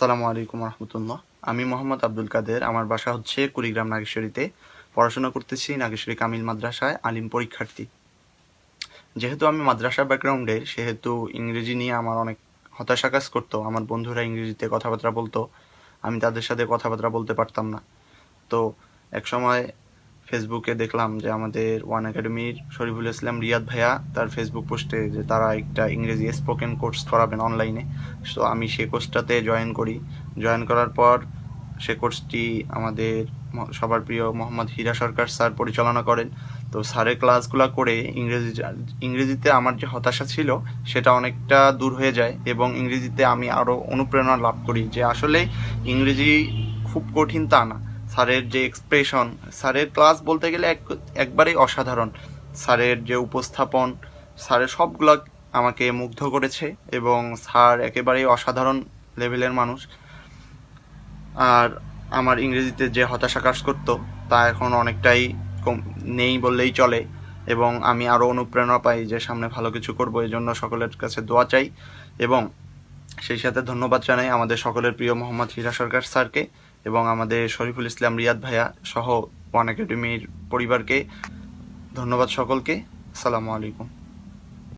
আসসালামু আলাইকুম রহমতুল্লাহ। আমি মোহাম্মদ আব্দুল কাদের। আমার বাসা হচ্ছে কুড়িগ্রাম নাগেশ্বরীতে। পড়াশোনা করতেছি নাগেশ্বরী কামিল মাদ্রাসায়, আলিম পরীক্ষার্থী। যেহেতু আমি মাদ্রাসা ব্যাকগ্রাউন্ডের, সেহেতু ইংরেজি নিয়ে আমার অনেক হতাশা কাজ করতো। আমার বন্ধুরা ইংরেজিতে কথাবার্তা বলতো, আমি তাদের সাথে কথাবার্তা বলতে পারতাম না। তো এক সময় ফেসবুকে দেখলাম যে আমাদের ওয়ান একাডেমির শরীফুল ইসলাম রিয়াদ ভাইয়া তার ফেসবুক পোস্টে যে তারা একটা ইংরেজি স্পোকেন কোর্স করাবেন অনলাইনে। তো আমি সেই কোর্সটাতে জয়েন করি। জয়েন করার পর সে কোর্সটি আমাদের সবার প্রিয় মোহাম্মদ হীরা সরকার স্যার পরিচালনা করেন। তো স্যারের ক্লাসগুলো করে ইংরেজিতে আমার যে হতাশা ছিল সেটা অনেকটা দূর হয়ে যায়, এবং ইংরেজিতে আমি আরও অনুপ্রেরণা লাভ করি যে আসলে ইংরেজি খুব কঠিন তা না। স্যারের যে এক্সপ্রেশন, স্যারের ক্লাস বলতে গেলে একবারেই অসাধারণ। স্যারের যে উপস্থাপন, স্যারের সবগুলো আমাকে মুগ্ধ করেছে, এবং স্যার একেবারেই অসাধারণ লেভেলের মানুষ। আর আমার ইংরেজিতে যে হতাশা কাজ করতো তা এখন অনেকটাই নেই বললেই চলে, এবং আমি আরও অনুপ্রেরণা পাই যে সামনে ভালো কিছু করব। এই জন্য সকলের কাছে দোয়া চাই, এবং সেই সাথে ধন্যবাদ জানাই আমাদের সকলের প্রিয় মোহাম্মদ হীরা সরকার স্যারকে এবং আমাদের শরীফুল ইসলাম রিয়াদ ভাইয়া সহ ওয়ান একাডেমির পরিবারকে। ধন্যবাদ সকলকে। আসসালামু আলাইকুম।